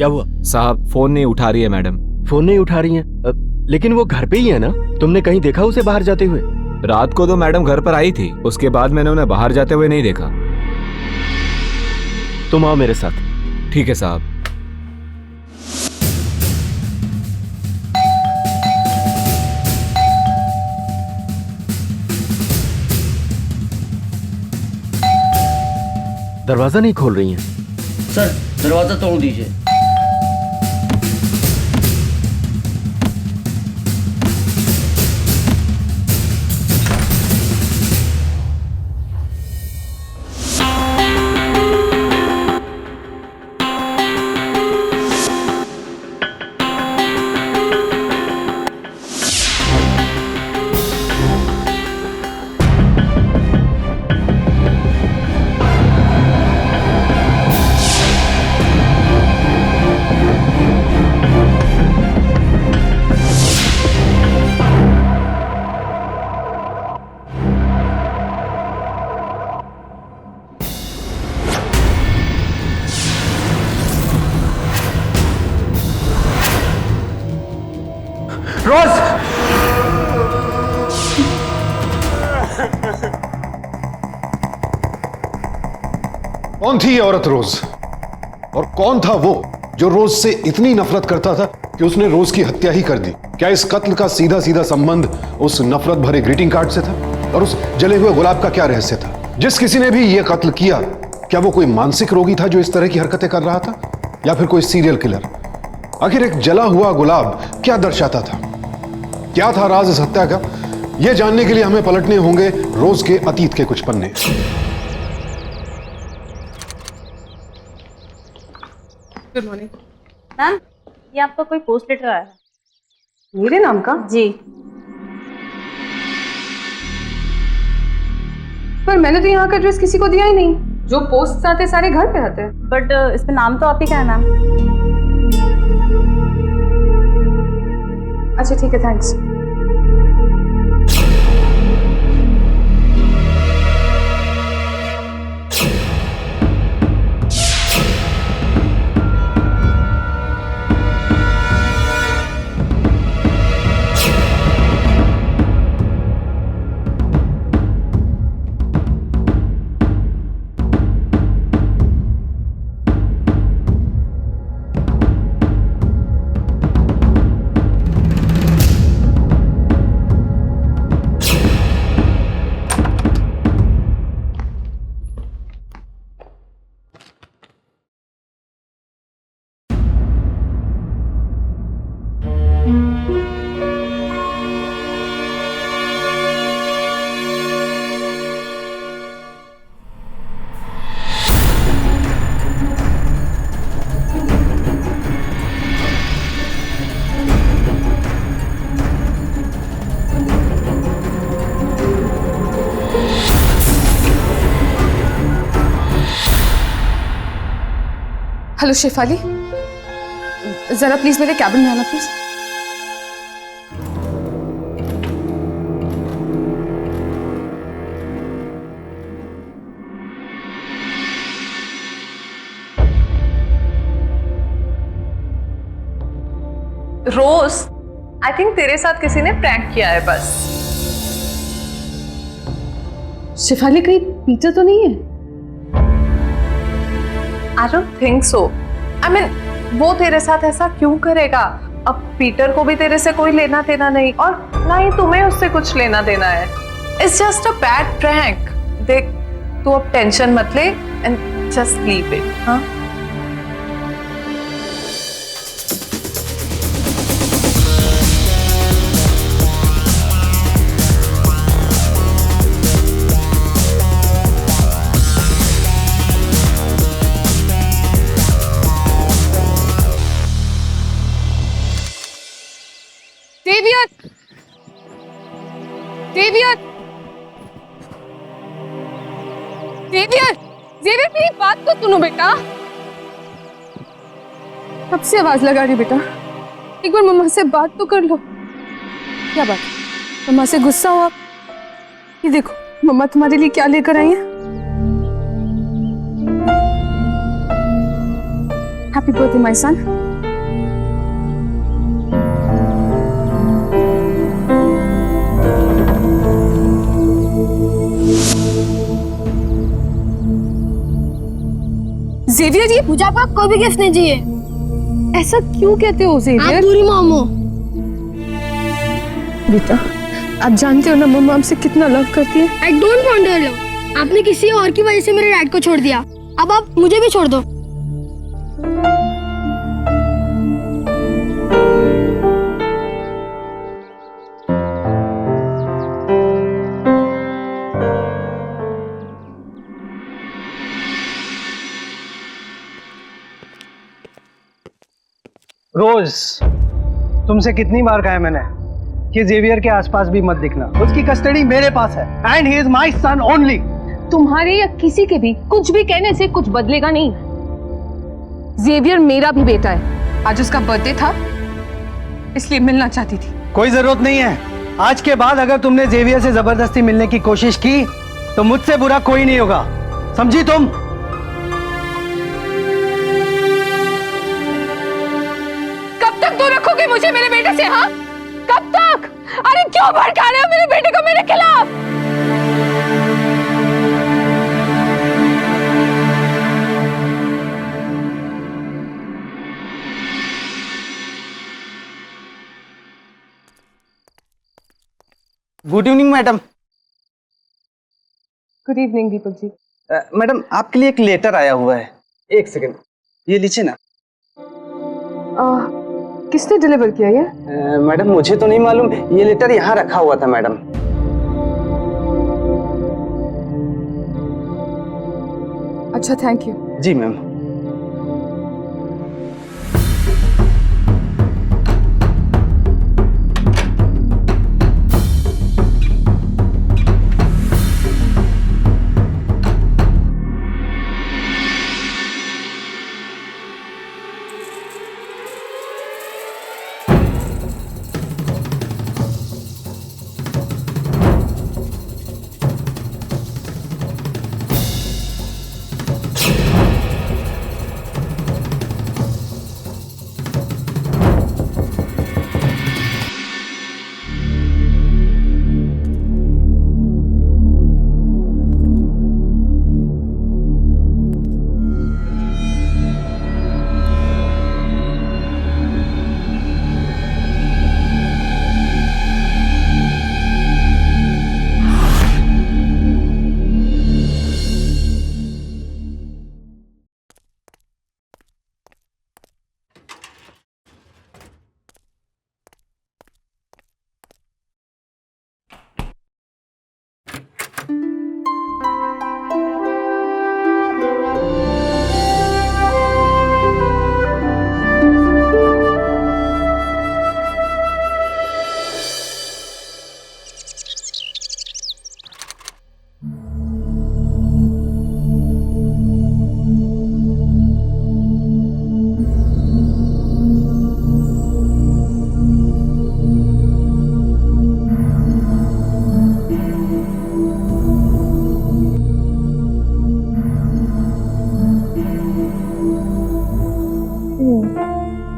क्या हुआ? साहब फोन नहीं उठा रही है मैडम। फोन नहीं उठा रही हैं? लेकिन वो घर पे ही है ना? तुमने कहीं देखा उसे बाहर जाते हुए? रात को तो मैडम घर पर आई थी, उसके बाद मैंने उन्हें बाहर जाते हुए नहीं देखा। तुम आओ मेरे साथ। ठीक है साहब। दरवाजा नहीं खोल रही हैं? सर दरवाजा तोड़ दीजिए। रोज! कौन थी ये औरत रोज? और कौन था वो जो रोज से इतनी नफरत करता था कि उसने रोज की हत्या ही कर दी? क्या इस कत्ल का सीधा सीधा संबंध उस नफरत भरे ग्रीटिंग कार्ड से था? और उस जले हुए गुलाब का क्या रहस्य था? जिस किसी ने भी यह कत्ल किया, क्या वो कोई मानसिक रोगी था जो इस तरह की हरकतें कर रहा था, या फिर कोई सीरियल किलर? आखिर एक जला हुआ गुलाब क्या दर्शाता था? क्या था राज इस हत्या का? यह जानने के लिए हमें पलटने होंगे रोज के अतीत के कुछ पन्ने। गुड मॉर्निंग मैम, ये आपका कोई पोस्ट लेटर आया है? मेरे नाम का? जी। पर मैंने तो यहाँ का एड्रेस किसी को दिया ही नहीं। जो पोस्ट आते सारे घर पे आते हैं। बट इस पे नाम तो आप ही का है मैम। अच्छा ठीक है, थैंक्स। हेलो शेफाली, जरा प्लीज मेरे कैबिन में आना प्लीज। रोज, आई थिंक तेरे साथ किसी ने प्रैंक किया है बस। शेफाली, कहीं पीटर तो नहीं है? I don't think so. I mean, वो तेरे साथ ऐसा क्यों करेगा? अब पीटर को भी तेरे से कोई लेना देना नहीं, और ना ही तुम्हें उससे कुछ लेना देना है। It's just a bad prank. देख, तू अब टेंशन मत ले and just leave it, हाँ? Xavier! Xavier! Xavier! Xavier, मेरी बात तो सुनो बेटा। कब से आवाज लगा रही बेटा? एक बार मम्मा से बात तो कर लो। क्या बात? मम्मा से गुस्सा हो आप? ये देखो, मम्मा तुम्हारे लिए क्या लेकर आई है। Happy birthday my son. Xavier, ये मुझे आपका कोई भी गिफ्ट नहीं चाहिए। ऐसा क्यों कहते हो आप जेवियर? पूरी मॉम हो। बेटा, आप जानते हो ना मम्मा हमसे कितना लव करती है। I don't want your love. आपने किसी और की वजह से मेरे डैड को छोड़ दिया, अब आप मुझे भी छोड़ दो। रोज, तुमसे कितनी बार कहा है मैंने कि जेवियर के आसपास भी मत दिखना। उसकी कस्टडी मेरे पास है and he is my son only. तुम्हारे या किसी के भी कुछ भी कहने से कुछ बदलेगा नहीं। जेवियर मेरा भी बेटा है। आज उसका बर्थडे था, इसलिए मिलना चाहती थी। कोई जरूरत नहीं है। आज के बाद अगर तुमने जेवियर से जबरदस्ती मिलने की कोशिश की तो मुझसे बुरा कोई नहीं होगा, समझी तुम? कब तक दूर रखोगे मुझे मेरे बेटे से? हाँ, कब तक? अरे क्यों भड़का रहे हो मेरे बेटे को मेरे खिलाफ? Good evening madam. Good evening Deepak ji. Madam, आपके लिए एक लेटर आया हुआ है। एक सेकंड, ये लीजिए ना। किसने डिलीवर किया ये? मैडम, मुझे तो नहीं मालूम, ये लेटर यहाँ रखा हुआ था मैडम। अच्छा, थैंक यू। Ji ma'am.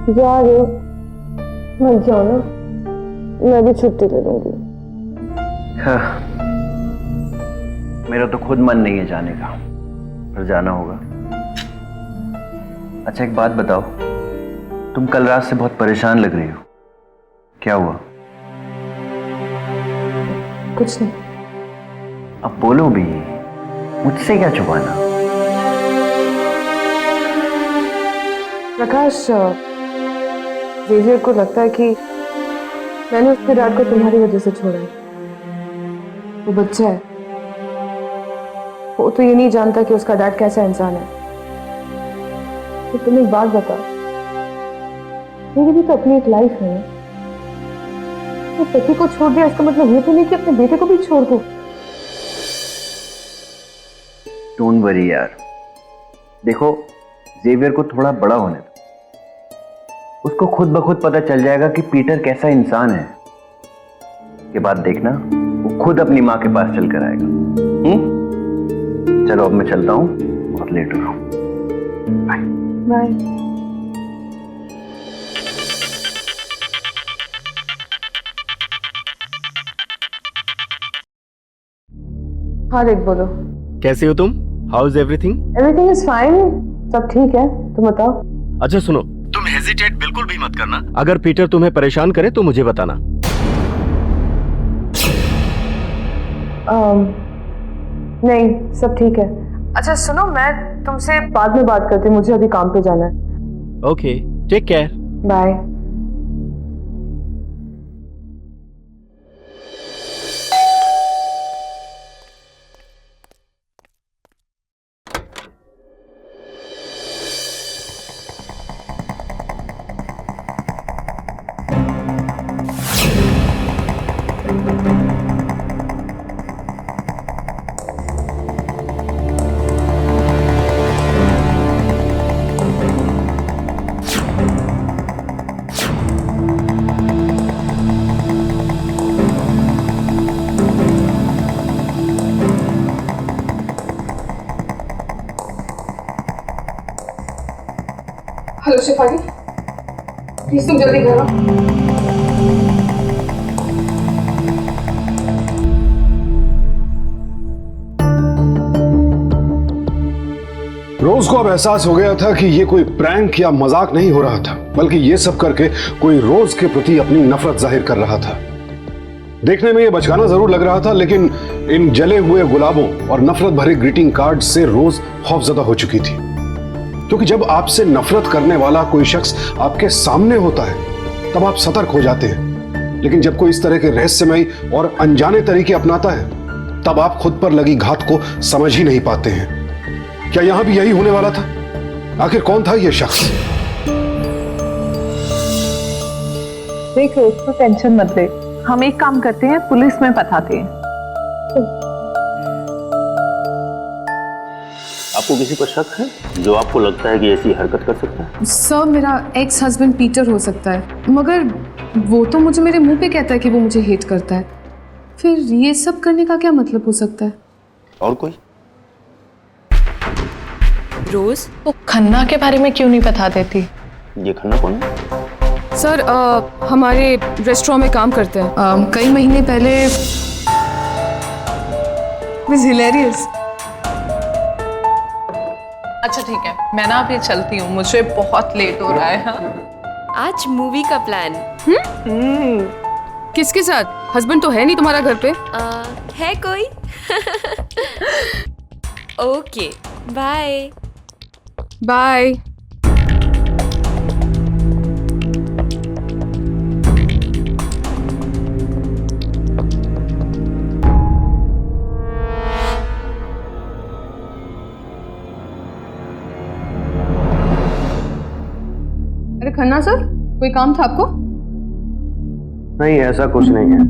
जा रही हो? मत जाओ ना, मैं भी छुट्टी ले लूंगी। हाँ, मेरा तो खुद मन नहीं है जाने का, पर जाना होगा। अच्छा, एक बात बताओ, तुम कल रात से बहुत परेशान लग रही हो, क्या हुआ? कुछ नहीं। अब बोलो भी, मुझसे क्या छुपाना? प्रकाश, जेवियर को लगता है कि मैंने उसके डैड को तुम्हारी वजह से छोड़ा है। वो बच्चा है, वो तो ये नहीं जानता कि उसका डैड कैसा इंसान है। तो तुम एक बात बता, मेरी भी तो अपनी एक लाइफ है। तो पति को छोड़ दिया, इसका मतलब ये तो नहीं कि अपने बेटे को भी छोड़ दो। डोंट वरी यार, देखो जेवियर को थोड़ा बड़ा होने दो, उसको खुद ब खुद पता चल जाएगा कि पीटर कैसा इंसान है। के बाद देखना, वो खुद अपनी माँ के पास चल कर आएगा। चलो अब मैं चलता हूँ, बहुत लेट हो रहा हूँ। बाय। बाय। हाँ रिक बोलो। कैसे हो तुम? How is everything? Everything is fine, सब ठीक है, तुम बताओ। अच्छा सुनो, तुम हेजिटेट बिल्कुल भी मत करना। अगर पीटर तुम्हें परेशान करे तो मुझे बताना। नहीं, सब ठीक है। अच्छा सुनो, मैं तुमसे बाद में बात करती हूँ, मुझे अभी काम पे जाना है। Okay, take care. Bye. Hello Shifali, please तुम जल्दी घर आओ। रोज को अब एहसास हो गया था कि ये कोई प्रैंक या मजाक नहीं हो रहा था, बल्कि ये सब करके कोई रोज के प्रति अपनी नफरत जाहिर कर रहा था। देखने में ये बचकाना जरूर लग रहा था, लेकिन इन जले हुए गुलाबों और नफरत भरे ग्रीटिंग कार्ड से रोज खौफजदा हो चुकी थी। क्योंकि जब आपसे नफरत करने वाला कोई शख्स आपके सामने होता है तब आप सतर्क हो जाते हैं, लेकिन जब कोई इस तरह के रहस्यमयी और अनजाने तरीके अपनाता है तब आप खुद पर लगी घात को समझ ही नहीं पाते हैं। क्या यहां भी यही होने वाला था? आखिर कौन था यह शख्स? देख रोज, तो टेंशन मत ले, हम एक काम करते हैं, पुलिस में बताते हैं। आपको किसी पर शक है जो आपको लगता है कि ऐसी हरकत कर सकता है? सर, मेरा एक्स हस्बैंड पीटर हो सकता है, मगर वो तो मुझे मेरे मुंह पे कहता है कि वो मुझे हेट करता है। फिर ये सब करने का क्या मतलब हो सकता है? और कोई? रोज, वो खन्ना के बारे में क्यों नहीं बता देती? ये खन्ना कौन है? सर, हमारे रेस्टोरेंट में काम करते हैं। कई महीने पहले हिलेरियस। अच्छा ठीक है, मैं ना अभी चलती हूँ, मुझे बहुत लेट हो रहा है। हाँ? आज मूवी का प्लान। किसके साथ? हस्बैंड तो है नहीं तुम्हारा घर पे? है कोई? Okay, bye bye. अरे खन्ना सर, कोई काम था आपको? नहीं, ऐसा कुछ नहीं है,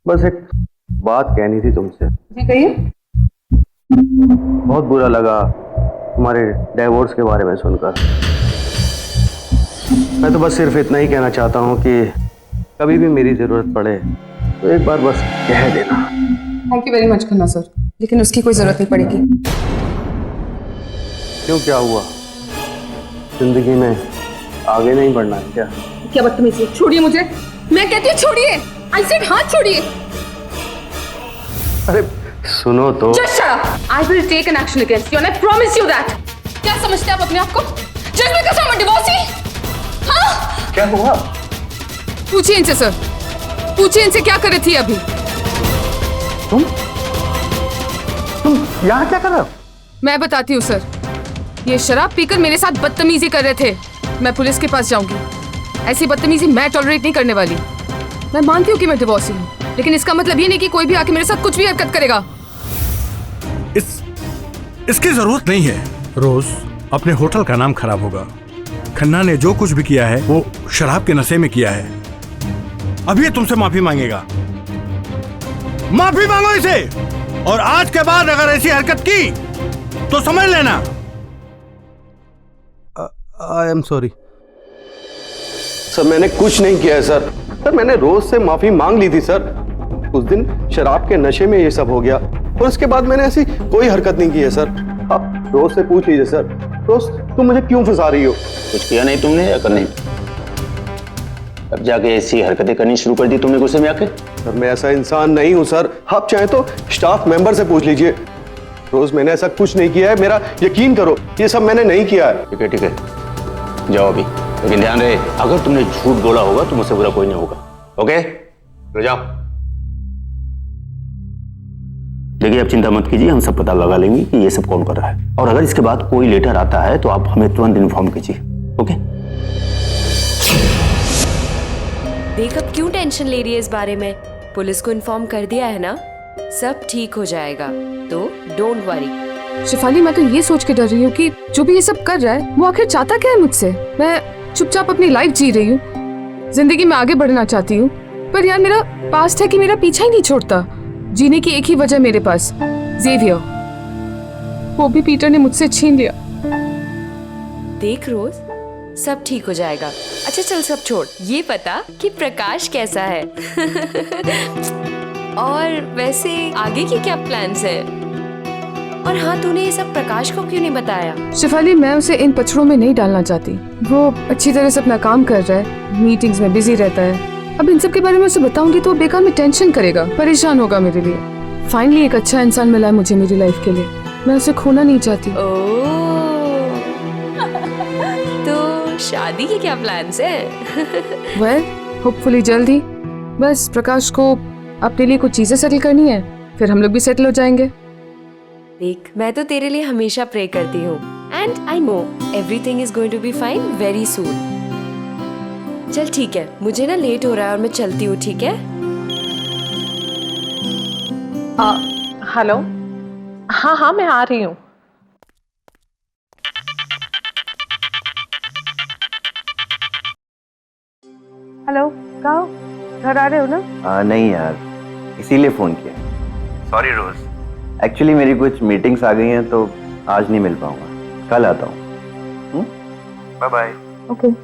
बस एक बात कहनी थी तुमसे। जी कहिए। बहुत बुरा लगा तुम्हारे डिवोर्स के बारे में सुनकर। मैं तो बस सिर्फ इतना ही कहना चाहता हूँ कि कभी भी मेरी जरूरत पड़े तो एक बार बस कह देना। Thank you very much Khanna sir, लेकिन उसकी कोई जरूरत नहीं पड़ेगी। क्यों, क्या हुआ? जिंदगी में आगे नहीं बढ़ना है क्या? क्या बदतमीजी! छोड़िए मुझे, मैं कहती हूँ छोड़िए। आई सेड हाथ छोड़िए। अरे सुनो तो। Just shut up. I will take an action against you and I promise you that. क्या समझते हैं आप अपने आप को? Just because I'm a divorcee? हाँ? क्या हुआ? पूछिए इनसे सर, पूछिए इनसे क्या कर रही थी अभी। तुम यहाँ क्या कर रहे हो? मैं बताती हूँ सर, ये शराब पीकर मेरे साथ बदतमीजी कर रहे थे। मैं पुलिस के पास जाऊंगी, ऐसी बदतमीजी मैं टॉलरेट नहीं करने वाली। मैं मानती हूँ कि मैं डिवोर्सी हूँ, लेकिन इसका मतलब ये नहीं कि कोई भी आके मेरे साथ कुछ भी हरकत करेगा। इसकी जरूरत नहीं है। रोज, अपने होटल का नाम खराब होगा। खन्ना ने जो कुछ भी किया है वो शराब के नशे में किया है। अब ये तुमसे माफी मांगेगा। माफी मांगो इसे, और आज के बाद अगर ऐसी हरकत की तो समझ लेना। आई एम सॉरी सर, मैंने कुछ नहीं किया है सर। सर, मैंने रोज से माफी मांग ली थी सर। उस दिन शराब के नशे में ये सब हो गया और उसके बाद मैंने ऐसी कोई हरकत नहीं की है सर। आप रोज से पूछ लीजिए सर। रोज, तुम मुझे क्यों फंसा रही हो? कुछ किया नहीं तुमने या करने? अब जाके ऐसी हरकतें करनी शुरू कर दी तुमने गुस्से में आके? सर मैं ऐसा इंसान नहीं हूं सर, आप चाहे तो स्टाफ मेंबर से पूछ लीजिए। रोज मैंने ऐसा कुछ नहीं किया है, मेरा यकीन करो, ये सब मैंने नहीं किया है। ठीक है ठीक है, जाओ अभी, लेकिन ध्यान रहे अगर तुमने झूठ बोला होगा तो मुझसे बुरा कोई नहीं होगा। ओके तो जाओ। देखिए आप चिंता मत कीजिए, हम सब पता लगा लेंगे कि ये सब कौन कर रहा है, और अगर इसके बाद कोई लेटर आता है तो आप हमें तुरंत इन्फॉर्म कीजिए। ओके देख अब क्यों टेंशन ले रही है इस बारे में, पुलिस को इन्फॉर्म कर दिया है ना, सब ठीक हो जाएगा, तो डोंट वरी। शिफाली मैं तो ये सोच के डर रही हूँ कि जो भी ये सब कर रहा है वो आखिर चाहता क्या है मुझसे। मैं चुपचाप अपनी लाइफ जी रही हूँ, जिंदगी में आगे बढ़ना चाहती हूँ, पर यार मेरा पास्ट है कि मेरा पीछा ही नहीं छोड़ता। जीने की एक ही वजह मेरे पास, ज़ेवियर, वो भी पीटर ने मुझसे छीन लिया। देख रोज सब ठीक हो जाएगा। अच्छा चल सब छोड़, ये पता कि प्रकाश कैसा है और वैसे आगे के क्या प्लान्स है, और हाँ तूने ये सब प्रकाश को क्यों नहीं बताया? शिफाली मैं उसे इन पछड़ों में नहीं डालना चाहती, वो अच्छी तरह से अपना काम कर रहा है, मीटिंग्स में बिजी रहता है। अब इन सब के बारे में उसे बताऊंगी तो वो बेकार में टेंशन करेगा, परेशान होगा मेरे लिए। फाइनली एक अच्छा इंसान मिला है मुझे मेरी लाइफ के लिए, मैं उसे खोना नहीं चाहती। तो शादी के क्या प्लान्स हैं? वेल होपफुली जल्द ही, बस प्रकाश को अपने लिए कुछ चीजें सेटल करनी है, फिर हम लोग भी सेटल हो जाएंगे। देख मैं तो तेरे लिए हमेशा प्रे करती हूँ, and I know everything is going to be fine very soon. चल ठीक है, मुझे ना लेट हो रहा है और मैं चलती हूँ, ठीक है? हेलो, हाँ हाँ मैं आ रही हूँ। हेलो, कहाँ हो? घर आ रहे हो ना? नहीं यार, इसीलिए फोन किया। सॉरी रोज, एक्चुअली मेरी कुछ मीटिंग्स आ गई हैं तो आज नहीं मिल पाऊंगा, कल आता हूँ। Bye bye. Okay.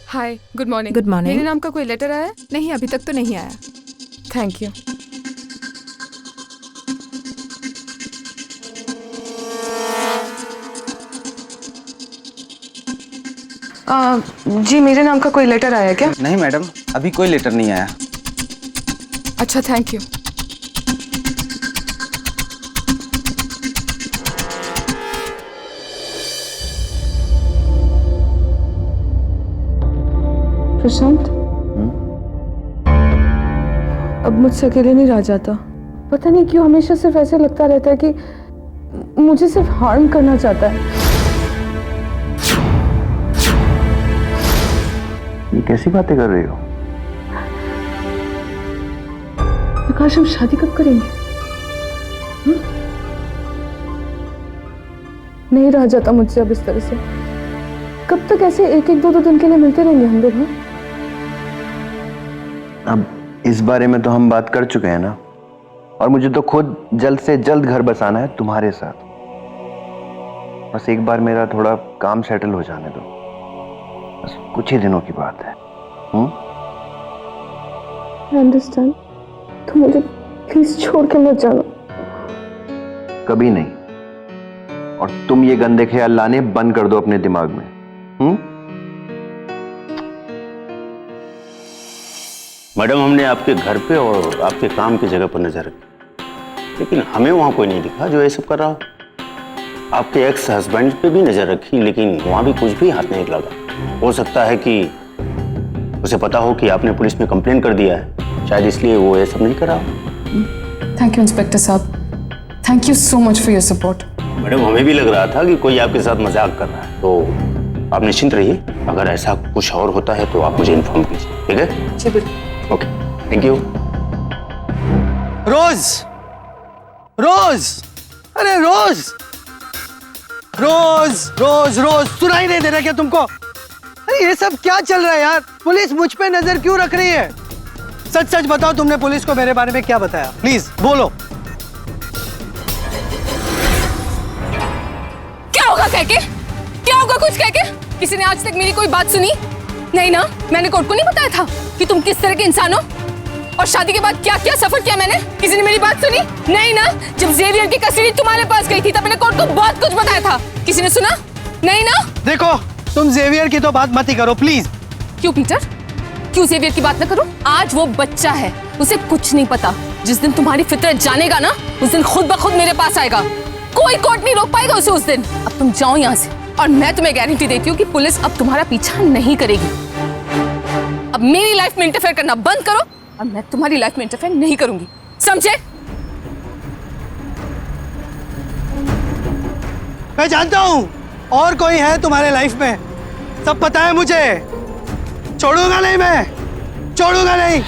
Hi, good morning. Good morning. मेरे नाम का कोई लेटर आया है? नहीं अभी तक तो नहीं आया। Thank you. जी मेरे नाम का कोई लेटर आया है क्या? नहीं मैडम, अभी कोई लेटर नहीं आया। अच्छा थैंक यू। प्रशांत अब मुझसे अकेले नहीं रह जाता। पता नहीं क्यों हमेशा सिर्फ ऐसे लगता रहता है कि मुझे सिर्फ हार्म करना चाहता है। ये कैसी बातें कर रही हो? प्रकाश हम शादी कब करेंगे? नहीं रह जाता मुझसे अब इस तरह से। कब तक ऐसे एक एक दो दो दिन के लिए मिलते रहेंगे हम लोग? अब इस बारे में तो हम बात कर चुके हैं ना, और मुझे तो खुद जल्द से जल्द घर बसाना है तुम्हारे साथ। बस एक बार मेरा थोड़ा काम सेटल हो जाने दो, बस कुछ ही दिनों की बात है। अंडरस्टैंड, तो मुझे प्लीज छोड़ के मत जाना। कभी नहीं, और तुम ये गंदे ख्याल लाने बंद कर दो अपने दिमाग में। मैडम हमने आपके घर पे और आपके काम की जगह पर नजर रखी, लेकिन हमें वहां कोई नहीं दिखा जो ये सब कर रहा हो। आपके एक्स हस्बैंड पे भी नजर रखी, लेकिन वहां भी कुछ भी हाथ नहीं लगा। हो सकता है कि उसे पता हो कि आपने पुलिस में कंप्लेन कर दिया है, शायद इसलिए वो ये सब नहीं कर रहा हो। थैंक यू इंस्पेक्टर साहब, thank you so much for your support. Madam हमें भी लग रहा था कि कोई आपके साथ मजाक कर रहा है, तो आप निश्चिंत रहिए, अगर ऐसा कुछ और होता है तो आप मुझे इन्फॉर्म कीजिए, ठीक है? जी बिल्कुल। Okay, thank you. Rose, Rose, अरे रोज, रोज रोज रोज, सुनाई नहीं दे रहा क्या तुमको? अरे ये सब क्या चल रहा है यार? पुलिस मुझ पे नजर क्यों रख रही है? सच सच बताओ, तुमने पुलिस को मेरे बारे में क्या बताया? प्लीज बोलो। क्या होगा कह के? क्या होगा कुछ कह के? किसी ने आज तक मेरी कोई बात सुनी? नहीं ना, मैंने कोर्ट को नहीं बताया था कि तुम किस तरह के इंसान हो। और शादी के बाद क्या क्या सफर किया मैंने? किसी ने मेरी बात सुनी? नहीं ना। जब जेवियर की कस्टडी तुम्हारे पास गई थी तब मैंने कोर्ट को बहुत कुछ बताया था। किसी ने सुना? नहीं ना। देखो, तुम जेवियर की तो बात मत ही करो प्लीज। क्यों पीटर? क्यों जेवियर की बात न करूं? आज वो बच्चा है, उसे कुछ नहीं पता। जिस दिन तुम्हारी फितरत जानेगा ना, उस दिन खुद ब खुद मेरे पास आएगा। कोई कोर्ट नहीं रोक पाएगा उसे उस दिन। अब तुम जाओ यहाँ से, और मैं तुम्हें गारंटी देती हूँ कि पुलिस अब तुम्हारा पीछा नहीं करेगी। अब मेरी लाइफ में इंटरफेयर करना बंद करो, और मैं तुम्हारी लाइफ में इंटरफेयर नहीं करूंगी, समझे? मैं जानता हूँ और कोई है तुम्हारे लाइफ में, सब पता है मुझे। छोड़ूंगा नहीं, मैं छोड़ूंगा नहीं।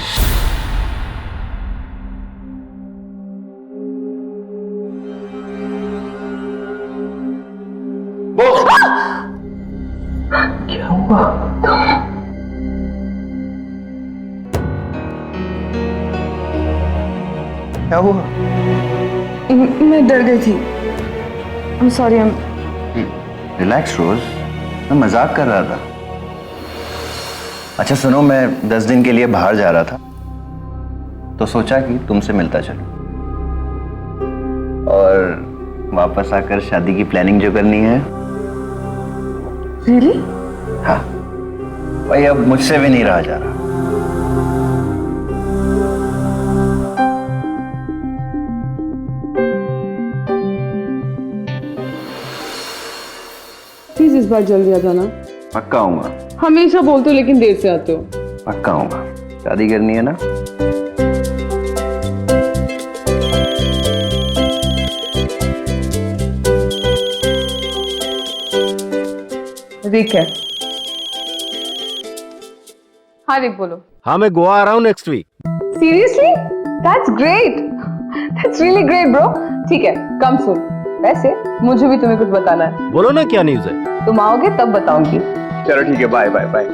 क्या हुआ? क्या हुआ? मैं डर गई थी। I'm sorry, रिलैक्स रोज, मैं मजाक कर रहा था। अच्छा सुनो, मैं 10 दिन के लिए बाहर जा रहा था, तो सोचा कि तुमसे मिलता चलूं, और वापस आकर शादी की प्लानिंग जो करनी है। Really? हाँ भाई, अब मुझसे भी नहीं रहा जा रहा। प्लीज इस बार जल्दी आ जाना। पक्का आऊंगा। हमेशा बोलते हो लेकिन देर से आते हो। पक्का आऊंगा। शादी करनी है ना? रिक है। हाँ रिक बोलो। हाँ, मैं गोवा आ रहा हूँ next week. Seriously? That's great. That's really great bro. ठीक है, कम सुन। वैसे मुझे भी तुम्हें कुछ बताना है। बोलो ना, क्या न्यूज़ है? तुम आओगे तब बताऊंगी। चलो ठीक है, bye bye bye.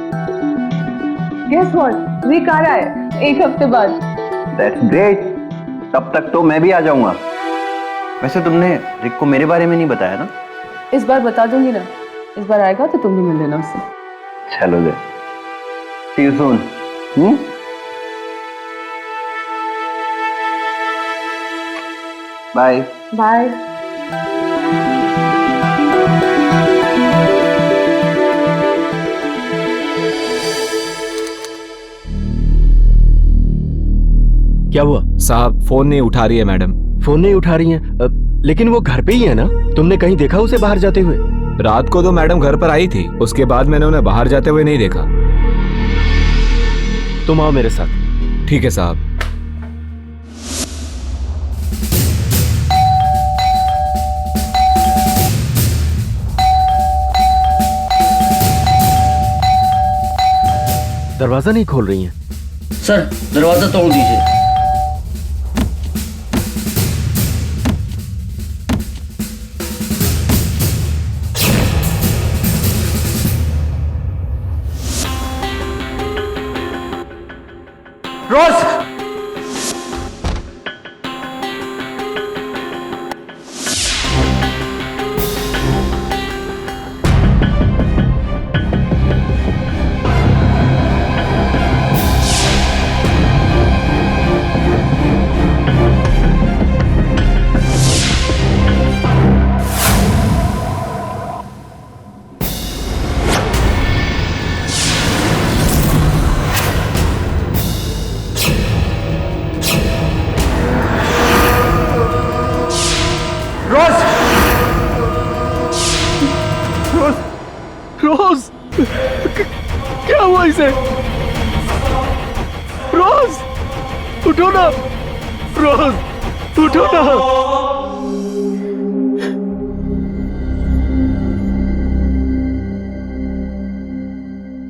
Guess what, Rick आ रहा है 1 हफ्ते बाद। That's great. तब तक तो मैं भी आ जाऊंगा। वैसे तुमने रिक को मेरे बारे में नहीं बताया ना? इस बार बता दूंगी ना। इस बार आएगा तो तुम भी मिल लेना उससे। चलो दे। See you soon. Bye. Bye. क्या हुआ? साहब फोन नहीं उठा रही है मैडम। फोन नहीं उठा रही हैं? लेकिन वो घर पे ही है ना? तुमने कहीं देखा उसे बाहर जाते हुए? रात को तो मैडम घर पर आई थी, उसके बाद मैंने उन्हें बाहर जाते हुए नहीं देखा। तुम आओ मेरे साथ। ठीक है साहब। दरवाजा नहीं खोल रही हैं। सर दरवाजा तोड़ दीजिए। रोज, रोज, क्या हुआ इसे? रोज, उठो ना। रोज, उठो ना।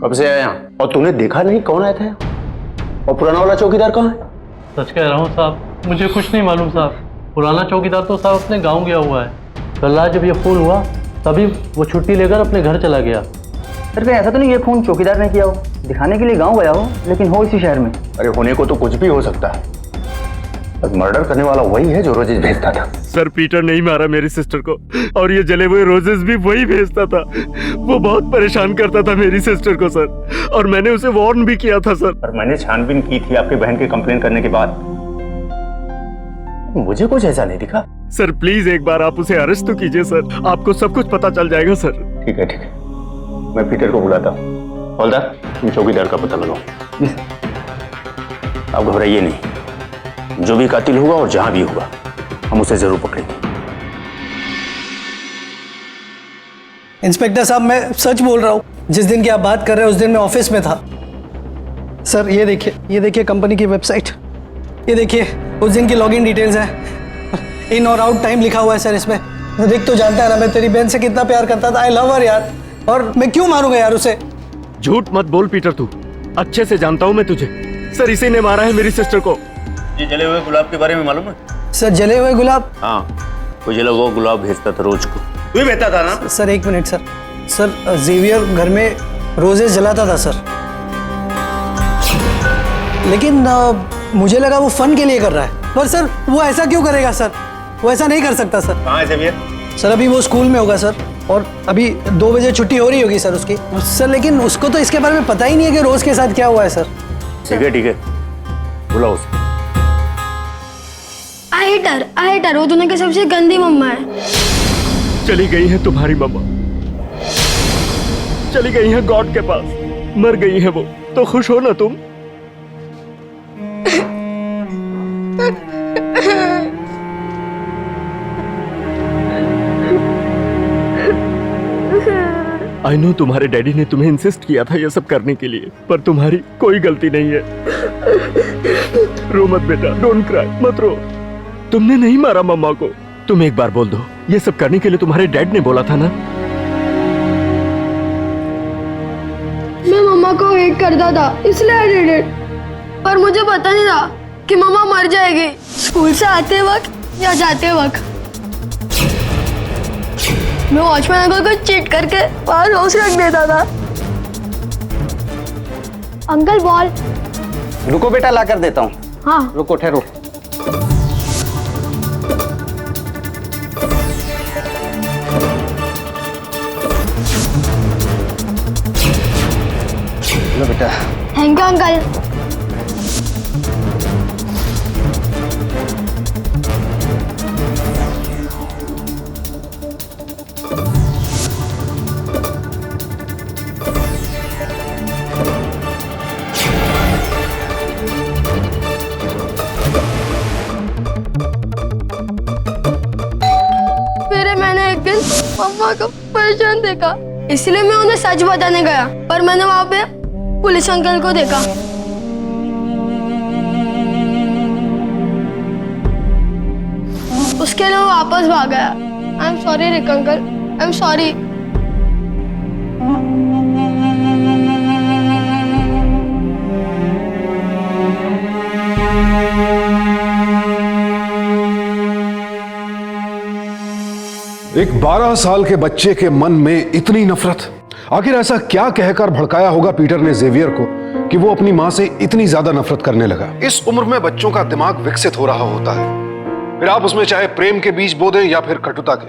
कब से आया यहाँ? और तूने देखा नहीं कौन आया था यहाँ? और पुराना वाला चौकीदार कहाँ है? सच कह रहा हूँ साहब, मुझे कुछ नहीं मालूम साहब। पुराना चौकीदार तो साहब अपने गांव गया हुआ है। कल रात जब ये फोन हुआ तभी वो छुट्टी लेकर अपने घर चला गया। सर कहीं ऐसा तो नहीं ये फोन चौकीदार ने किया हो, दिखाने के लिए गांव गया हो, लेकिन हो इसी शहर में? अरे होने को तो कुछ भी हो सकता है। मर्डर करने वाला वही है जो रोजेज भेजता था। सर पीटर नहीं मारा मेरी सिस्टर को, और ये जले हुए रोजेस भी वही भेजता था। वो बहुत परेशान करता था मेरी सिस्टर को सर, और मैंने उसे वार्न भी किया था सर। पर मैंने छानबीन की थी आपकी बहन की कंप्लेन करने के बाद, मुझे कुछ ऐसा नहीं दिखा। सर प्लीज एक बार आप उसे अरेस्ट तो कीजिए सर, आपको सब कुछ पता चल जाएगा सर। ठीक है, मैं पीटर को बुलाता हूँ। हवलदार, तुम चौकीदार का पता लगाओ। आप घबराइए नहीं, जो भी कातिल होगा और जहां भी होगा हम उसे जरूर पकड़ेंगे। इंस्पेक्टर साहब, मैं सच बोल रहा हूँ। जिस दिन की आप बात कर रहे हैं उस दिन मैं ऑफिस में था। सर ये देखिए कंपनी की वेबसाइट, ये देखिए उस दिन की लॉगिन डिटेल्स हैं, इन और आउट टाइम लिखा हुआ है सर इसमें। देख तो जानता है ना मैं तेरी बहन से कितना प्यार करता था। आई लव हर यार, और मैं क्यों मारूंगा यार उसे। झूठ मत बोल पीटर, तू अच्छे से जानता हूँ मैं तुझे। सर इसी ने मारा है मेरी सिस्टर को। ये जले हुए गुलाब के बारे में मालूम है? सर जले हुए गुलाब? हाँ, वो जला हुआ गुलाब भेजता था रोज को। तू ही भेजता था ना? सर एक मिनट सर जेवियर घर में रोजेस जलाता था सर, लेकिन मुझे लगा वो फन के लिए कर रहा है। पर सर वो ऐसा क्यों करेगा सर, वो ऐसा नहीं कर सकता सर। कहाँ है जेवियर? सर अभी वो स्कूल में होगा सर, और अभी 2 बजे छुट्टी हो रही होगी सर उसकी। सर लेकिन उसको तो इसके बारे में पता ही नहीं है कि रोज के साथ क्या हुआ है सर। ठीक है, बुलाओ उसे। आई हेट हर, वो दुनिया की सबसे गंदी मम्मा है। चली गई है तुम्हारी मम्मा, चली गई है गॉड के पास, मर गई है वो। तो खुश हो ना तुम? आई नो तुम्हारे डैडी ने तुम्हें इंसिस्ट किया था ये सब करने के लिए, पर तुम्हारी कोई गलती नहीं है। रो मत बेटा, डोंट क्राई, मत रो। तुमने नहीं मारा मम्मा को। तुम एक बार बोल दो, ये सब करने के लिए तुम्हारे डैड ने बोला था ना? मैं मम्मा को हेट करता था इसलिए आई डिड इट, पर मुझे पता नहीं था कि मम्मा मर जाएगी स्कूल से आते वक्त या जाते वक्त। मैं वॉचमैन अंकल को चीट करके वहां रोज रख देता था। Uncle ball. रुको बेटा, ला कर देता हूँ। हाँ रुको, ठहरो। लो बेटा। Thank you uncle. मम्मा को परेशान देखा, इसलिए मैं उन्हें सच बताने गया, पर मैंने वहाँ पे पुलिस अंकल को देखा। उसके लिए वो वापस भाग गया। I am sorry Rick uncle, I am sorry. एक 12 साल के बच्चे के मन में इतनी नफरत, आखिर ऐसा क्या कहकर भड़काया होगा पीटर ने जेवियर को कि वो अपनी मां से इतनी ज्यादा नफरत करने लगा। इस उम्र में बच्चों का दिमाग विकसित हो रहा होता है, फिर आप उसमें चाहे प्रेम के बीज बो दें या फिर कटुता के,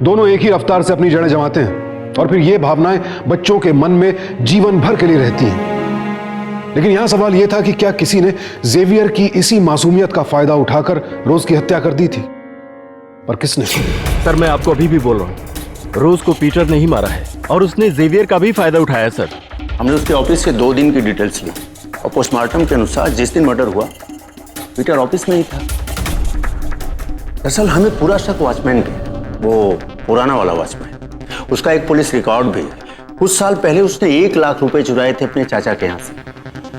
दोनों एक ही रफ्तार से अपनी जड़ें जमाते हैं, और फिर ये भावनाएं बच्चों के मन में जीवन भर के लिए रहती हैं। लेकिन यहां सवाल यह था कि क्या किसी ने जेवियर की इसी मासूमियत का फायदा उठाकर रोज की हत्या कर दी थी? पर किसने? सर मैं आपको अभी भी बोल रहा हूँ, रोज को पीटर ने ही मारा है, और उसने जेवियर का भी फायदा उठाया सर। हमने उसके ऑफिस से 2 दिन की डिटेल्स ली, और पोस्टमार्टम के अनुसार जिस दिन मर्डर हुआ पीटर ऑफिस में ही था। दरअसल हमें पूरा शक वॉचमैन के, वो पुराना वाला वॉचमैन, उसका एक पुलिस रिकॉर्ड भी। कुछ साल पहले उसने 1 लाख रुपए चुराए थे अपने चाचा के यहाँ से,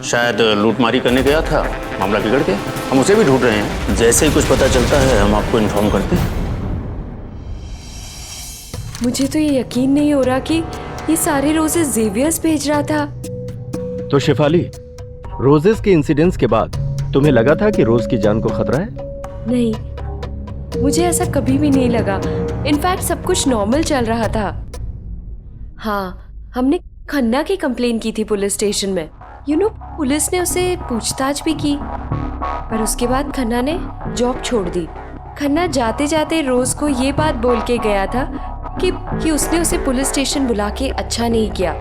शायद लूटमारी करने गया था, मामला बिगड़ गया। हम उसे भी ढूंढ रहे हैं, जैसे ही कुछ पता चलता है हम आपको इन्फॉर्म करते हैं। मुझे तो ये यकीन नहीं हो रहा कि ये सारे रोजेस जेवियर्स भेज रहा था। तो शेफाली, रोजेस के इंसिडेंट्स के बाद तुम्हें लगा था कि रोज की जान को खतरा है? नहीं, मुझे ऐसा कभी भी नहीं लगा। इनफैक्ट सब कुछ नॉर्मल चल रहा था। हाँ, हमने खन्ना की कंप्लेन की थी पुलिस स्टेशन में। पुलिस ने उसे पूछताछ भी की। पर उसके बाद खन्ना ने जॉब छोड़ दी। खन्ना जाते जाते रोज को ये बात बोल के गया था कि उसने उसे पुलिस स्टेशन बुला के अच्छा नहीं किया।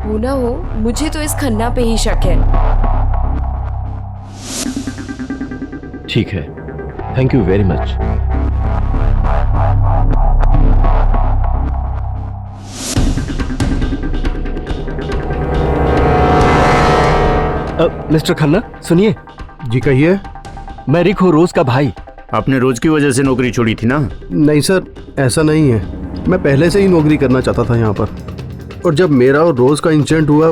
हो ना हो, मुझे तो इस खन्ना पे ही शक है। ठीक है, thank you very much. Mister Khanna सुनिए। जी कहिए। मैं रिक हूँ, रोज का भाई। आपने रोज की वजह से नौकरी छोड़ी थी ना? नहीं सर, ऐसा नहीं है। मैं पहले से ही नौकरी करना चाहता था यहाँ पर, और जब मेरा और रोज का इंसिडेंट हुआ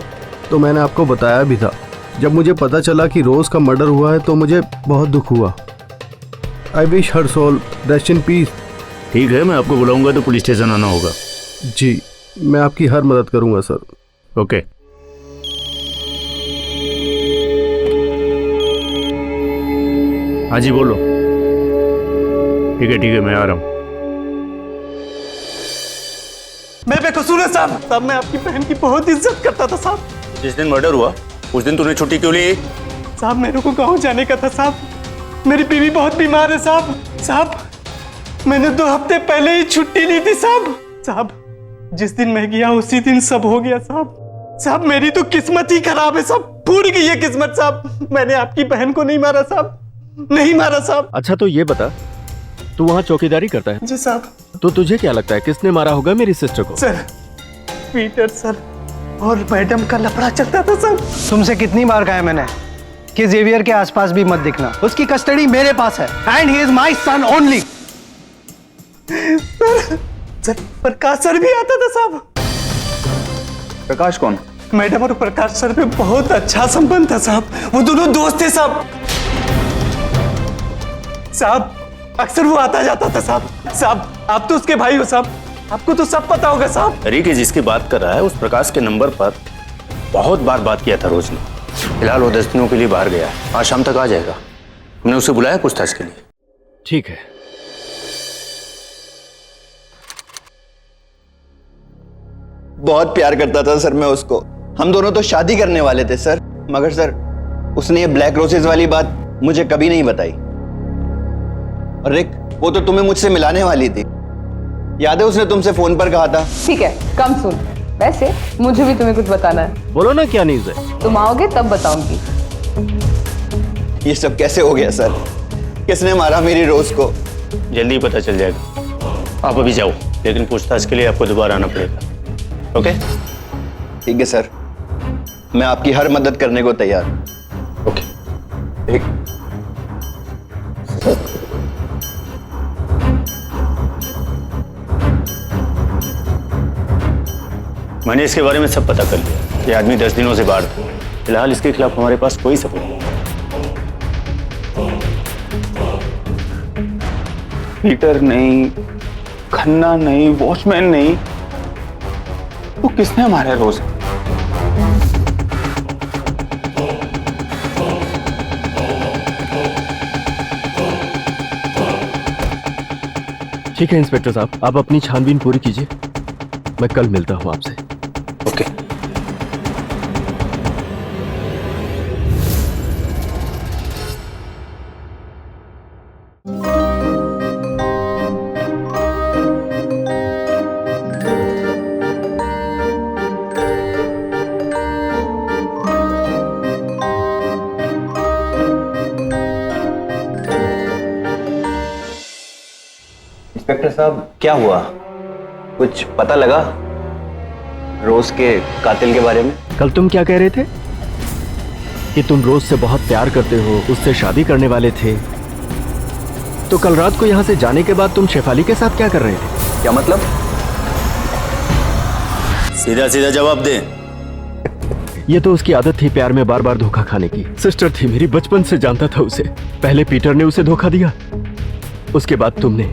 तो मैंने आपको बताया भी था। जब मुझे पता चला कि रोज का मर्डर हुआ है तो मुझे बहुत दुख हुआ। I wish her soul rest in peace. ठीक है, मैं आपको बुलाऊंगा तो पुलिस स्टेशन आना होगा। जी, मैं आपकी हर मदद करूंगा सर। ओके। हाँ जी बोलो। ठीक है, मैं आ रहा हूँ। मैं बेकसूर है साहब। साहब मैं आपकी बहन की बहुत इज्जत करता था साहब। जिस दिन मर्डर हुआ उस दिन तूने छुट्टी क्यों ली? साहब मेरे को गाँव जाने का था साहब। मेरी बीवी बहुत बीमार है साहब। साहब मैंने 2 हफ्ते पहले ही छुट्टी ली थी साहब। साहब जिस दिन मैं गया उसी दिन सब हो गया साहब। साहब मेरी तो किस्मत ही खराब है साहब। फूट गई है किस्मत साहब। मैंने आपकी बहन को नहीं मारा साहब, नहीं मारा साहब। अच्छा तो ये बता, तू वहाँ चौकीदारी करता है? जी साहब। तो तुझे क्या लगता है किसने मारा होगा मेरी सिस्टर को? सर पीटर सर और मैडम का लफड़ा चलता था सर। तुमसे कितनी बार कहा है मैंने कि जेवियर के आसपास भी मत दिखना। उसकी कस्टडी मेरे पास है and he is my son only. Sir Prakash sir भी आता था साहब। प्रकाश कौन? मैडम और प्रकाश सर में बहुत अच्छा संबंध था साहब। वो दोनों दोस्त थे साहब। साहब अक्सर वो आता जाता था साहब। साहब आप तो उसके भाई हो साहब, आपको तो सब पता होगा साहब। रिक जिसकी बात कर रहा है उस प्रकाश के नंबर पर बहुत बार बात किया था रोज ने। फिलहाल वो 10 दिनों के लिए बाहर गया है, आज शाम तक आ जाएगा। हमने उसे बुलाया पूछताछ के लिए। ठीक है। बहुत प्यार करता था सर मैं उसको। हम दोनों तो शादी करने वाले थे सर, मगर सर उसने ये ब्लैक रोजेस वाली बात मुझे कभी नहीं बताई। और रिक वो तो तुम्हें मुझसे मिलाने वाली थी, याद है उसने तुमसे फोन पर कहा था। ठीक है कम सुन। वैसे मुझे भी तुम्हें कुछ बताना है। बोलो ना क्या न्यूज़ है? तुम आओगे तब बताऊंगी। ये सब कैसे हो गया सर? किसने मारा मेरी रोज को? जल्दी पता चल जाएगा। आप अभी जाओ, लेकिन पूछताछ के लिए आपको दोबारा आना पड़ेगा। ओके? ठीक है सर, मैं आपकी हर मदद करने को तैयार हूं। ओके। ठीक। मैंने इसके बारे में सब पता कर लिया। ये आदमी 10 दिनों से बाहर था। फिलहाल इसके खिलाफ हमारे पास कोई सबूत नहीं। पीटर नहीं, खन्ना नहीं, वॉचमैन नहीं, वो किसने मारा रोज? ठीक है इंस्पेक्टर साहब, आप अपनी छानबीन पूरी कीजिए। मैं कल मिलता हूं आपसे। ओके। इंस्पेक्टर साहब क्या हुआ? कुछ पता लगा रोज के कातिल के बारे में? कल तुम क्या कह रहे थे कि तुम रोज से बहुत प्यार करते हो, उससे शादी करने वाले थे। तो कल रात को यहां से जाने के बाद तुम शेफाली के साथ क्या कर रहे थे? क्या मतलब? सीधा सीधा जवाब दे। ये तो उसकी आदत थी प्यार में बार बार धोखा खाने की। सिस्टर थी मेरी, बचपन से जानता था उसे। पहले पीटर ने उसे धोखा दिया, उसके बाद तुमने।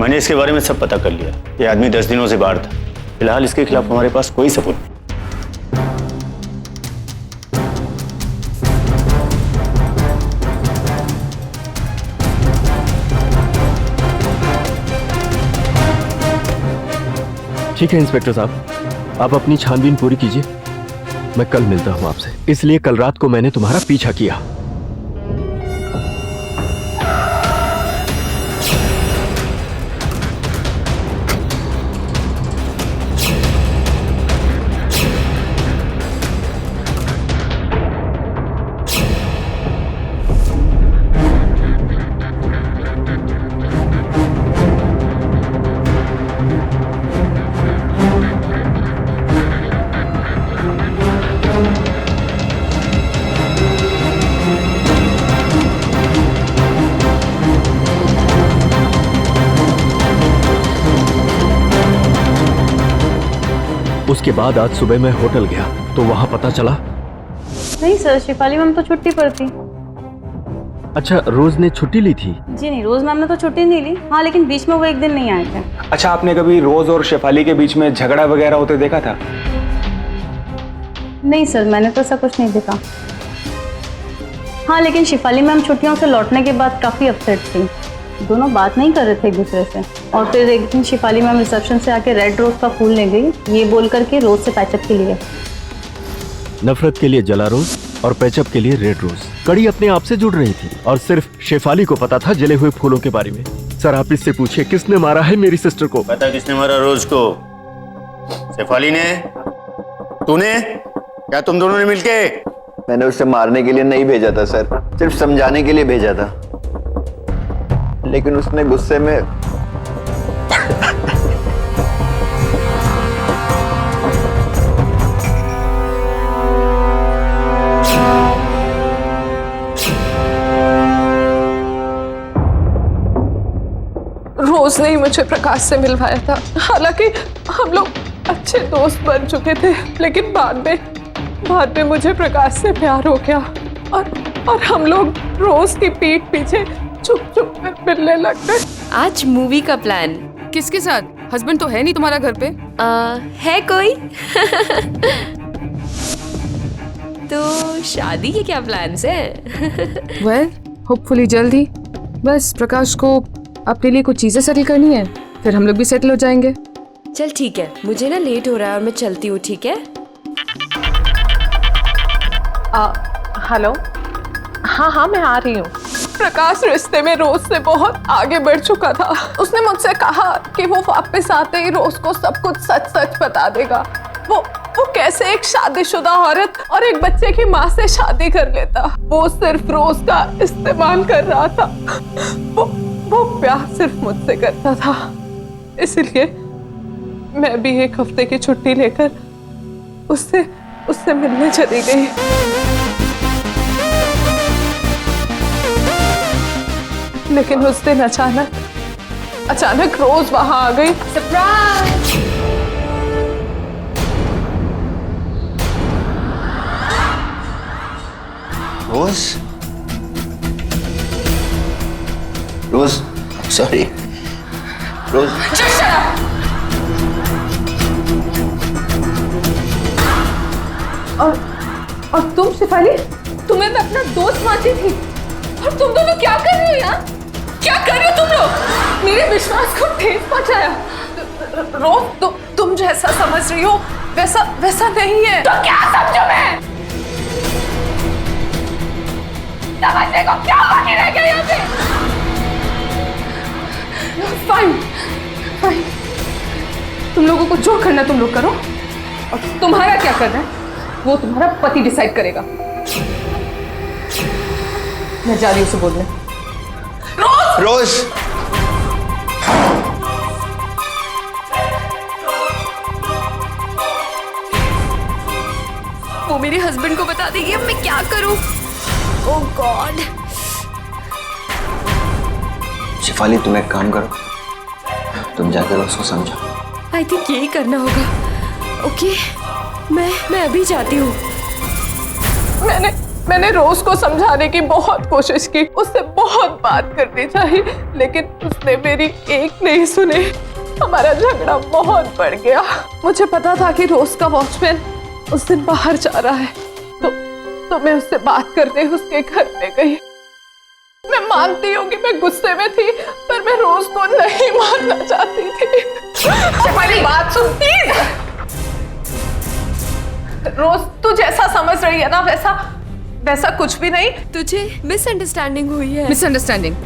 मैंने इसके बारे में सब पता कर लिया। ये आदमी 10 दिनों से बाहर था। फिलहाल इसके खिलाफ हमारे पास कोई सबूत नहीं। ठीक है इंस्पेक्टर साहब, आप अपनी छानबीन पूरी कीजिए। मैं कल मिलता हूँ आपसे, इसलिए कल रात को मैंने तुम्हारा पीछा किया। उसके बाद आज सुबह मैं होटल गया तो वहां पता चला। नहीं सर, शिफाली मैम तो छुट्टी पर थी। अच्छा, रोज ने छुट्टी ली थी? जी नहीं, रोज मैम ने तो छुट्टी नहीं ली। हाँ, लेकिन बीच में वो एक दिन नहीं आए थे। अच्छा, आपने कभी रोज और शेफाली के बीच में झगड़ा वगैरह होते देखा था? नहीं सर, मैंने तो ऐसा कुछ नहीं देखा। हाँ, लेकिन शिफाली मैम छुट्टियों से लौटने के बाद काफ़ी अपसेट थी। दोनों बात नहीं कर रहे थे एक दूसरे से। और फिर एक दिन शिफाली मैम रिसेप्शन से आके रेड रोज का फूल ले गई, ये बोल करके रोज से पैचअप के लिए। नफरत के लिए जला रोज और पैचअप के लिए रेड रोज। कड़ी अपने आप से जुड़ रही थी और सिर्फ शेफाली को पता था जले हुए फूलों के बारे में। सर, आप इससे पूछिए किसने मारा है मेरी सिस्टर को? पता किसने मारा रोज को? शेफाली ने? तूने? क्या तुम दोनों ने मिलके? मैंने उसे मारने के लिए नहीं भेजा था सर, सिर्फ समझाने के लिए भेजा था, लेकिन उसने गुस्से में रोज ने ही मुझे प्रकाश से मिलवाया था। हालांकि हम लोग अच्छे दोस्त बन चुके थे, लेकिन बाद में मुझे प्रकाश से प्यार हो गया और हम लोग रोज की पीठ पीछे चुप चुप कर मिलने लग गए। आज मूवी का प्लान किसके साथ? हस्बैंड तो है नहीं तुम्हारा घर पे? है कोई? तो शादी के क्या प्लान्स हैं? वेल, होपफुली जल्द ही। बस प्रकाश को अपने लिए कुछ चीजें सेटल करनी है, फिर हम लोग भी सेटल हो जाएंगे। चल ठीक है, मुझे ना लेट हो रहा है और मैं चलती हूँ, ठीक है? हेलो। हाँ, मैं आ रही हूँ। प्रकाश रिश्ते में रोज से बहुत आगे बढ़ चुका था। उसने मुझसे कहा कि वो वापस आते ही रोज को सब कुछ सच सच बता देगा। वो कैसे एक शादीशुदा औरत और एक बच्चे की माँ से शादी कर लेता। वो सिर्फ रोज का इस्तेमाल कर रहा था। वो प्यार सिर्फ मुझसे करता था। इसलिए मैं भी एक हफ्ते की छुट्टी लेकर उससे मिलने चली गई। लेकिन उस दिन अचानक रोज वहां आ गई। सरप्राइज! रोज सॉरी रोज। और तुम शिफाली, तुम्हें मैं अपना दोस्त मानती थी और तुम दोनों क्या कर रही हो यहाँ? क्या कर रही हो तुम लोग? मेरे विश्वास को ठेस पहुंचाया। रोज तुम जैसा समझ रही हो वैसा नहीं है। तो क्या समझूं मैं? समझने को क्या बाकी रह गया यहाँ पे? फाइन, तुम लोगों को जो करना तुम लोग करो, और तुम्हारा क्या करना है वो तुम्हारा पति डिसाइड करेगा। मैं जा रही हूँ उसे बोलने। रोज वो मेरे हस्बैंड को बता देगी, अब मैं क्या करूं? ओह गॉड। शिफाली, तुम एक काम करो, तुम जाकर उसको समझाओ। आई थिंक यही करना होगा। ओके, मैं अभी जाती हूँ। मैंने रोज को समझाने की बहुत कोशिश की, उससे बहुत बात करनी चाहिए, लेकिन उसने मेरी एक नहीं सुनी। हमारा झगड़ा बहुत बढ़ गया। मुझे पता था कि रोज का वॉचमैन उस दिन बाहर जा रहा है, तो मैं उससे बात करने उसके घर पे गई। मैं मानती हूँ कि मैं गुस्से में थी, पर मैं रोज को नहीं मारना चाहती थी। तुम्हारी बात सुन प्लीज। रोज तू जैसा समझ रही है ना वैसा वैसा कुछ भी नहीं। तुझे मिसअंडरस्टैंडिंग हुई है। मिसअंडरस्टैंडिंग?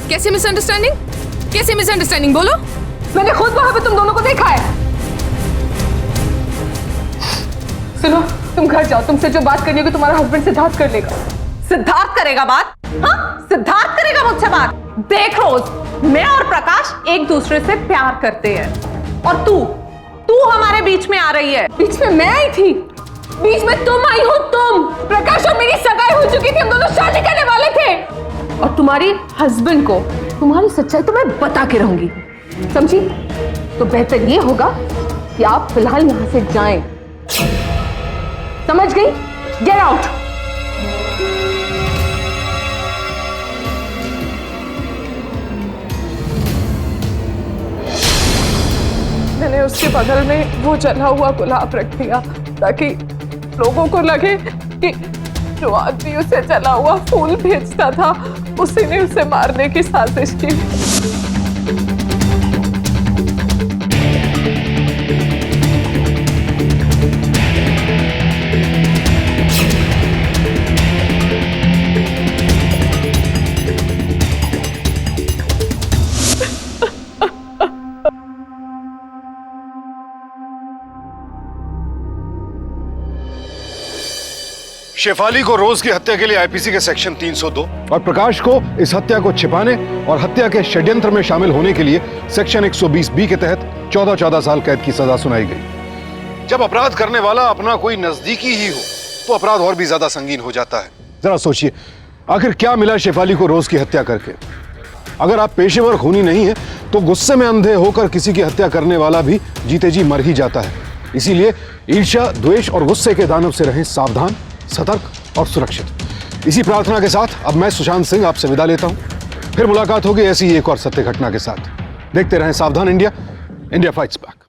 कैसे मिसअंडरस्टैंडिंग? कैसे मिसअंडरस्टैंडिंग बोलो। मैंने खुद वहां पे तुम दोनों को देखा है। सुनो, तुम घर जाओ, तुमसे जो बात करनी होगी तुम्हारा हस्बैंड सिद्धार्थ कर लेगा। सिद्धार्थ करेगा बात? हाँ, सिद्धार्थ करेगा मुझसे बात। देख रोज, मैं और प्रकाश एक दूसरे से प्यार करते हैं और तू हमारे बीच में आ रही है। बीच में मैं आई थी, बीच में तुम आई हो। तुम, प्रकाश और मेरी सगाई हो चुकी थी, हम दोनों शादी करने वाले थे और तुम्हारी हस्बैंड को तुम्हारी सच्चाई तो मैं बता के रहूंगी, समझी? तो बेहतर ये होगा कि आप फिलहाल यहां से जाएं। समझ गई? Get out. मैंने उसके बगल में वो जला हुआ गुलाब रख दिया ताकि लोगों को लगे कि जो आदमी उसे जला हुआ फूल भेजता था उसी ने उसे मारने की साजिश की। शेफाली को रोज की हत्या के लिए आईपीसी के सेक्शन 302 और प्रकाश को इस हत्या को छिपाने और हत्या के षड्यंत्र में शामिल होने के लिए सेक्शन 120B के तहत 14 साल कैद की सजा सुनाई गई। जब अपराध करने वाला अपना कोई नजदीकी ही हो तो अपराध और भी ज्यादा संगीन हो जाता है। जरा सोचिए, आखिर क्या मिला शेफाली को रोज की हत्या करके? अगर आप पेशेवर खूनी नहीं है तो गुस्से में अंधे होकर किसी की हत्या करने वाला भी जीते जी मर ही जाता है। इसीलिए ईर्ष्या, द्वेष और गुस्से के दानव से रहें सावधान, सतर्क और सुरक्षित। इसी प्रार्थना के साथ अब मैं सुशांत सिंह आपसे विदा लेता हूं। फिर मुलाकात होगी ऐसी ही एक और सत्य घटना के साथ। देखते रहें सावधान इंडिया, इंडिया फाइट्स बैक।